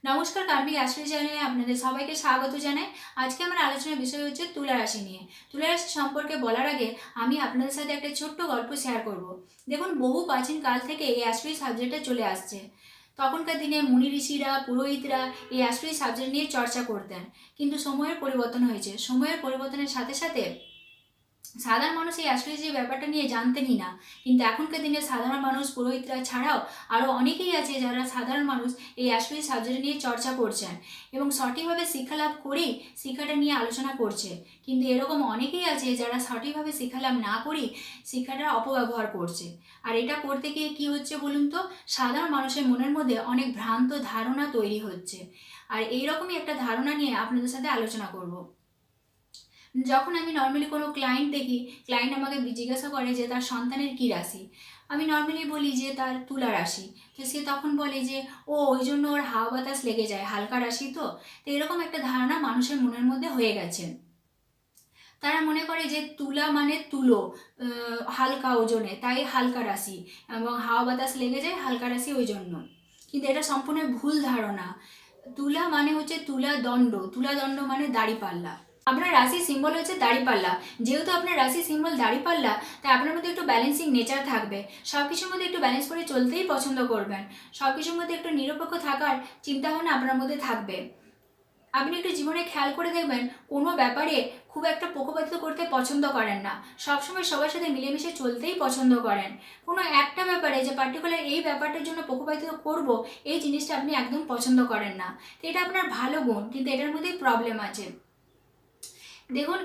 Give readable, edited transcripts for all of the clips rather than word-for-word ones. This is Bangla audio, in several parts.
নমস্কার, কার্মিক অ্যাস্ট্রো চ্যানেলে আপনাদের সবাইকে স্বাগত জানাই। আজকে আমার আলোচনার বিষয় হচ্ছে তুলা রাশি নিয়ে। তুলা রাশি সম্পর্কে বলার আগে আমি আপনাদের সাথে একটা ছোট্ট গল্প শেয়ার করব। দেখুন, বহু প্রাচীন কাল থেকে এই অ্যাস্ট্রো সাবজেক্টটা চলে আসছে। তখনকার দিনে মুনি ঋষিরা, পুরোহিতরা এই অ্যাস্ট্রো সাবজেক্ট নিয়ে চর্চা করতেন। কিন্তু সময়ের পরিবর্তন হয়েছে। সময়ের পরিবর্তনের সাথে সাথে সাধারণ মানুষ এই অ্যাস্ট্রোলজির ব্যাপারটা নিয়ে জানতেনই না। কিন্তু এখনকার দিনে সাধারণ মানুষ, পুরোহিতরা ছাড়াও আরও অনেকেই আছে যারা সাধারণ মানুষ এই অ্যাস্ট্রোলজি সাবজেক্ট নিয়ে চর্চা করছেন এবং সঠিকভাবে শিক্ষা লাভ করেই শিক্ষাটা নিয়ে আলোচনা করছে। কিন্তু এরকম অনেকেই আছে যারা সঠিকভাবে শিক্ষা লাভ না করেই শিক্ষাটার অপব্যবহার করছে। আর এটা করতে গিয়ে কী হচ্ছে বলুন তো, সাধারণ মানুষের মনের মধ্যে অনেক ভ্রান্ত ধারণা তৈরি হচ্ছে। আর এইরকমই একটা ধারণা নিয়ে আপনাদের সাথে আলোচনা করব। যখন আমি নর্মালি কোনো ক্লায়েন্ট দেখি, ক্লায়েন্ট আমাকে জিজ্ঞাসা করে যে তার সন্তানের কী রাশি, আমি নর্মালি বলি যে তার তুলা রাশি। তো সে তখন বলে যে ওই জন্য ওর হাওয়া বাতাস লেগে যায়, হালকা রাশি। তো এরকম একটা ধারণা মানুষের মনের মধ্যে হয়ে গেছে। তারা মনে করে যে তুলা মানে তুলো, হালকা ওজনে, তাই হালকা রাশি, এবং হাওয়া বাতাস লেগে যায়, হালকা রাশি ওই জন্য। কিন্তু এটা সম্পূর্ণ ভুল ধারণা। তুলা মানে হচ্ছে তুলাদণ্ড, তুলাদণ্ড মানে দাড়িপাল্লা। আপনার রাশি সিম্বল হচ্ছে দাড়িপাল্লা। যেহেতু আপনার রাশি সিম্বল দাড়িপাল্লা, তাই আপনার মধ্যে একটু ব্যালেন্সিং নেচার থাকবে। সব কিছুর মধ্যে একটু ব্যালেন্স করে চলতেই পছন্দ করবেন। সব কিছুর মধ্যে একটু নিরপেক্ষ থাকার চিন্তাভাবনা আপনার মধ্যে থাকবে। আপনি একটু জীবনে খেয়াল করে দেখবেন, কোনো ব্যাপারে খুব একটা পক্ষপাতিত্ব করতে পছন্দ করেন না। সবসময় সবার সাথে মিলেমিশে চলতেই পছন্দ করেন। কোনো একটা ব্যাপারে যে পার্টিকুলার এই ব্যাপারটার জন্য পক্ষপাতিত্ব করব, এই জিনিসটা আপনি একদম পছন্দ করেন না। তো এটা আপনার ভালো গুণ, কিন্তু এটার মধ্যেই প্রবলেম আছে। দেখুন,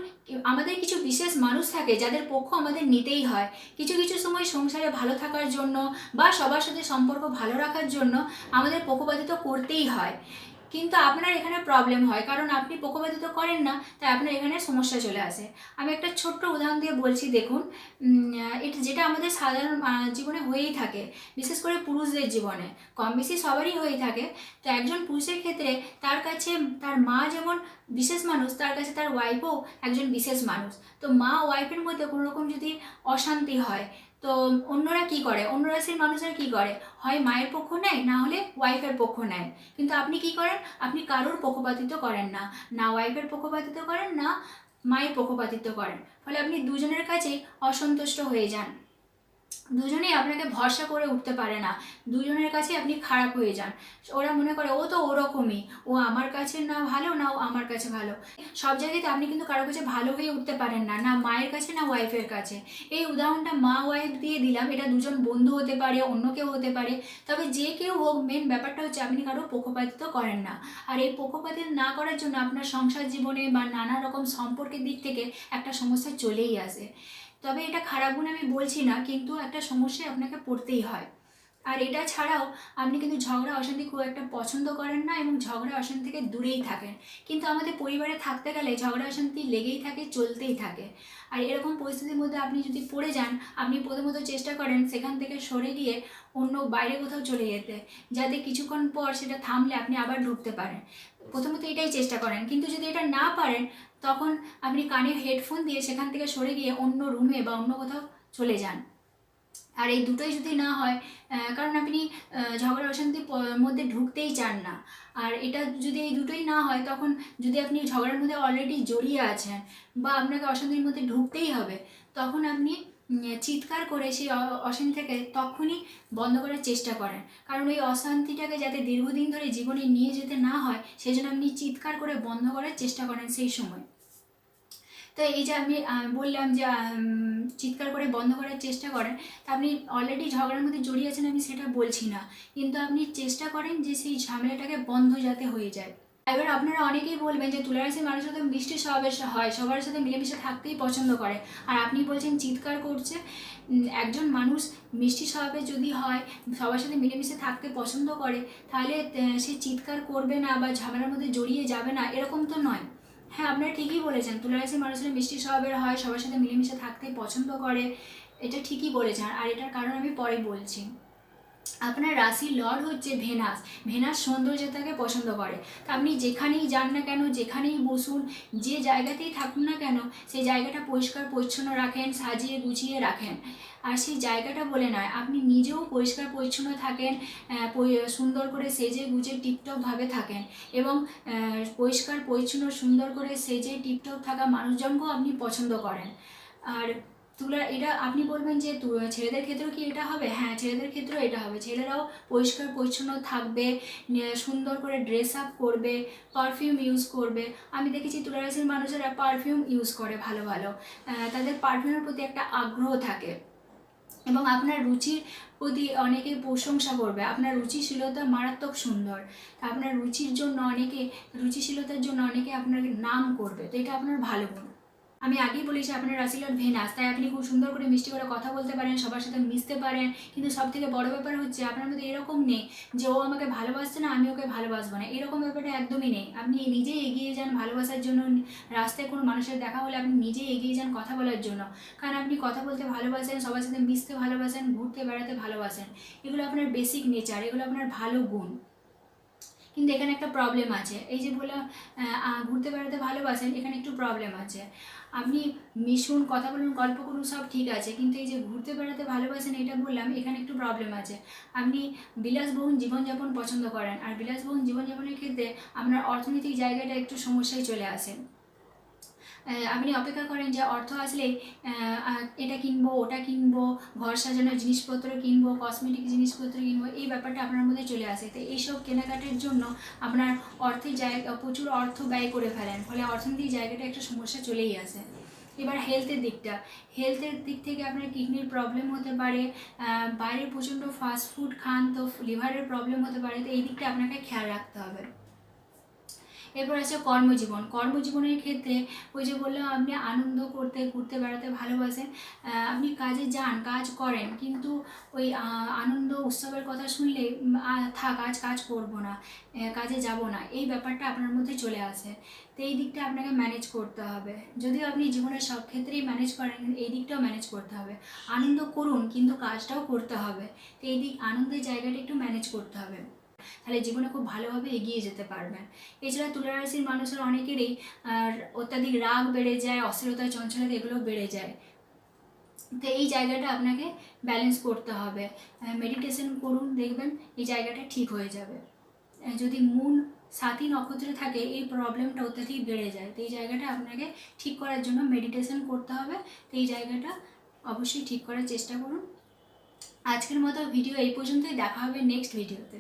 আমাদের কিছু বিশেষ মানুষ থাকে যাদের পক্ষ আমাদের নিতেই হয়। কিছু কিছু সময় সংসারে ভালো থাকার জন্য বা সবার সাথে সম্পর্ক ভালো রাখার জন্য আমাদের পক্ষপাতিত্ব করতেই হয়। কিন্তু আপনার এখানে প্রবলেম হয়, কারণ আপনি পক্ষপাতিত্ব করেন না, তাই আপনার এখানে সমস্যা চলে আসে। আমি একটা ছোট্ট উদাহরণ দিয়ে বলছি, দেখুন। এটা যেটা আমাদের সাধারণ জীবনে হয়েই থাকে, বিশেষ করে পুরুষদের জীবনে কম বেশি সবারই হয়েই থাকে। তো একজন পুরুষের ক্ষেত্রে তার কাছে তার মা যেমন বিশেষ মানুষ, তার কাছে তার ওয়াইফও একজন বিশেষ মানুষ। তো মা ওয়াইফের মধ্যে কোনো রকম যদি অশান্তি হয়, তো অন্যরা কি করে, অন্য রাশির মানুষরা কি করে, হয় মায়ের পক্ষ নেয়, না হলে ওয়াইফের পক্ষ নেয়। কিন্তু আপনি কি করেন, আপনি কারোর পক্ষপাতিত্ব করেন না, না ওয়াইফের পক্ষপাতিত্ব করেন, না মায়ের পক্ষপাতিত্ব করেন। ফলে আপনি দুজনের কাছেই অসন্তুষ্ট হয়ে যান। দুজনেই আপনাকে ভরসা করে উঠতে পারে না, দুজনের কাছে আপনি খারাপ হয়ে যান। ওরা মনে করে ও তো ওরকমই, ও আমার কাছে না ভালো, না ও আমার কাছে ভালো। সব জায়গাতে আপনি কিন্তু কারো কাছে ভালো হয়ে উঠতে পারেন না, না মায়ের কাছে না ওয়াইফের কাছে। এই উদাহরণটা মা ওয়াইফ দিয়ে দিলাম, এটা দুজন বন্ধু হতে পারে, অন্য কেউ হতে পারে। তবে যে কেউ হোক, মেন ব্যাপারটা হচ্ছে আপনি কারো পক্ষপাতিত্ব করেন না। আর এই পক্ষপাতিত্ব না করার জন্য আপনার সংসার জীবনে বা নানা রকম সম্পর্কের দিক থেকে একটা সমস্যা চলেই আসে। তবে এটা খারাপ গুণ আমি বলছি না, কিন্তু একটা সমস্যায় আপনাকে পড়তেই হয়। আর এটা ছাড়াও আপনি কিন্তু ঝগড়া অশান্তি খুব একটা পছন্দ করেন না এবং ঝগড়া অশান্তি থেকে দূরেই থাকেন। কিন্তু আমাদের পরিবারে থাকতে গেলে ঝগড়া অশান্তি লেগেই থাকে, চলতেই থাকে। আর এরকম পরিস্থিতির মধ্যে আপনি যদি পড়ে যান, আপনি প্রথমত চেষ্টা করেন সেখান থেকে সরে গিয়ে অন্য বাইরে কোথাও চলে যেতে, যাতে কিছুক্ষণ পর সেটা থামলে আপনি আবার ঢুকতে পারেন। প্রথমত এটাই চেষ্টা করেন, কিন্তু যদি এটা না পারেন, তখন আপনি কানে হেডফোন দিয়ে সেখান থেকে সরে গিয়ে অন্য রুমে বা অন্য কোথাও চলে যান। আর এই দুটোই যদি না হয়, কারণ আপনি ঝগড়া অশান্তির মধ্যে ঢুকতেই চান না। আর এটা যদি এই দুটোই না হয়, তখন যদি আপনি ঝগড়ার মধ্যে অলরেডি জড়িয়ে আছেন বা আপনাকে অশান্তির মধ্যে ঢুকতেই হবে, তখন আপনি চিৎকার করে সেই অশান্তি থেকে তখনই বন্ধ করার চেষ্টা করেন। কারণ ওই অশান্তিটাকে যাতে দীর্ঘদিন ধরে জীবনে নিয়ে যেতে না হয়, সেই জন্য আপনি চিৎকার করে বন্ধ করার চেষ্টা করেন সেই সময়। তো এই যে আমি বললাম যে চিৎকার করে বন্ধ করার চেষ্টা করেন, তা আপনি অলরেডি ঝগড়ার মধ্যে জড়িয়ে আছেন, আমি সেটা বলছি না, কিন্তু আপনি চেষ্টা করেন যে সেই ঝামেলাটাকে বন্ধ যাতে হয়ে যায়। এবার আপনারা অনেকেই বলবেন যে তুলারাশির মানুষের তো মিষ্টি স্বভাবের হয়, সবার সাথে মিলেমিশে থাকতেই পছন্দ করে, আর আপনি বলছেন চিৎকার করছে। একজন মানুষ মিষ্টি স্বভাবের যদি হয়, সবার সাথে মিলেমিশে থাকতে পছন্দ করে, তাহলে সে চিৎকার করবে না বা ঝামেলার মধ্যে জড়িয়ে যাবে না, এরকম তো নয়। হ্যাঁ, আপনারা ঠিকই বলেছেন, তুলারাশির মানুষেরা মিষ্টি স্বভাবের হয়, সবার সাথে মিলেমিশে থাকতে পছন্দ করে, এটা ঠিকই বলেছেন। আর এটার কারণ আমি পরে বলছি। আপনার রাশির লর্ড হচ্ছে ভেনাস। ভেনাস সৌন্দর্যতাকে পছন্দ করে। তা আপনি যেখানেই যান না কেন, যেখানেই বসুন, যে জায়গাতেই থাকুন না কেন, সেই জায়গাটা পরিষ্কার পরিচ্ছন্ন রাখেন, সাজিয়ে গুছিয়ে রাখেন। আর সেই জায়গাটা বলে নয়, আপনি নিজেও পরিষ্কার পরিচ্ছন্ন থাকেন, সুন্দর করে সেজে গুজে টিপটপভাবে থাকেন, এবং পরিষ্কার পরিচ্ছন্ন সুন্দর করে সেজে টিপটপ থাকা মানুষজনকেও আপনি পছন্দ করেন। আর তুলা, এটা আপনি বলবেন যে ছেলেদের ক্ষেত্রেও কি এটা হবে? হ্যাঁ, ছেলেদের ক্ষেত্রেও এটা হবে। ছেলেরাও পরিষ্কার পরিচ্ছন্ন থাকবে, সুন্দর করে ড্রেস আপ করবে, পারফিউম ইউজ করবে। আমি দেখেছি তুলা রাশির মানুষেরা পারফিউম ইউজ করে ভালো ভালো, তাদের পারফিউমের প্রতি একটা আগ্রহ থাকে, এবং আপনার রুচির প্রতি অনেকে প্রশংসা করবে। আপনার রুচিশীলতা মারাত্মক সুন্দর। তা আপনার রুচিশীলতার জন্য অনেকে আপনার নাম করবে। তো এটা আপনার ভালো গুণ। আমি আগেই বলেছি আপনার রাশি লর্ড ভেনাস, তাই আপনি খুব সুন্দর করে মিষ্টি করে কথা বলতে পারেন, সবার সাথে মিশতে পারেন। কিন্তু সব থেকে বড় ব্যাপার হচ্ছে আপনার মধ্যে এরকম নেই যে ও আমাকে ভালোবাসছে না, আমি ওকে ভালোবাসবো না, এরকম ব্যাপারটা একদমই নেই। আপনি নিজেই এগিয়ে যান ভালোবাসার জন্য। রাস্তায় কোনো মানুষের দেখা হলে আপনি নিজেই এগিয়ে যান কথা বলার জন্য, কারণ আপনি কথা বলতে ভালোবাসেন, সবার সাথে মিশতে ভালোবাসেন, ঘুরতে বেড়াতে ভালোবাসেন। এগুলো আপনার বেসিক নেচার, এগুলো আপনার ভালো গুণ। কিন্তু এখানে একটা প্রবলেম আছে। এই যে বললাম ঘুরতে বেড়াতে ভালোবাসেন, এখানে একটু প্রবলেম আছে। আপনি মিশুন, কথা বলুন, গল্প করুন, সব ঠিক আছে, কিন্তু এই যে ঘুরতে বেড়াতে ভালোবাসেন এটা বললাম, এখানে একটু প্রবলেম আছে। আপনি বিলাসবহুল জীবনযাপন পছন্দ করেন, আর বিলাসবহুল জীবনযাপনের ক্ষেত্রে আপনার অর্থনৈতিক জায়গাটা একটু সমস্যায় চলে আসে। আপনি অপেক্ষা করেন যে অর্থ আসলেই এটা কিনবো, ওটা কিনবো, ঘর সাজানোর জিনিসপত্র কিনবো, কসমেটিক জিনিসপত্র কিনবো, এই ব্যাপারটা আপনার মধ্যে চলে আসে। তো এইসব কেনাকাটার জন্য আপনার অর্থের জায়গা, প্রচুর অর্থ ব্যয় করে ফেলেন, ফলে অর্থনৈতিক জায়গাটা একটা সমস্যা চলেই আসে। এবার হেলথের দিক থেকে আপনার কিডনির প্রবলেম হতে পারে, বাইরে প্রচণ্ড ফাস্ট ফুড খান তো লিভারের প্রবলেম হতে পারে। তো এই দিকটা আপনাকে খেয়াল রাখতে হবে। এরপর আছে কর্মজীবনের ক্ষেত্রে ওই যে বললাম, আপনি আনন্দ করতে, ঘুরতে বেড়াতে ভালোবাসেন, আপনি কাজে যান, কাজ করেন, কিন্তু ওই আনন্দ উৎসবের কথা শুনলে থাক, আজ কাজ করবো না, কাজে যাব না, এই ব্যাপারটা আপনার মধ্যে চলে আসে। তো এই দিকটা আপনাকে ম্যানেজ করতে হবে। যদিও আপনি জীবনের সব ক্ষেত্রেই ম্যানেজ করেন, কিন্তু এই দিকটাও ম্যানেজ করতে হবে। আনন্দ করুন, কিন্তু কাজটাও করতে হবে। তো এই দিক, আনন্দের জায়গাটা একটু ম্যানেজ করতে হবে, তাহলে জীবনে খুব ভালোভাবে এগিয়ে যেতে পারবেন। এছাড়া তুলা রাশির মানুষের অনেকেরই অত্যাধিক রাগ বেড়ে যায়, অস্থিরতা, চঞ্চলতা এগুলো বেড়ে যায়। তো এই জায়গাটা আপনাকে ব্যালেন্স করতে হবে। মেডিটেশন করুন, দেখবেন এই জায়গাটা ঠিক হয়ে যাবে। যদি মুন সাথী নক্ষত্রে থাকে, এই প্রবলেমটা অত্যাধিক বেড়ে যায়। তো এই জায়গাটা আপনাকে ঠিক করার জন্য মেডিটেশন করতে হবে। তো এই জায়গাটা অবশ্যই ঠিক করার চেষ্টা করুন। আজকের মতো ভিডিও এই পর্যন্তই, দেখা হবে নেক্সট ভিডিওতে।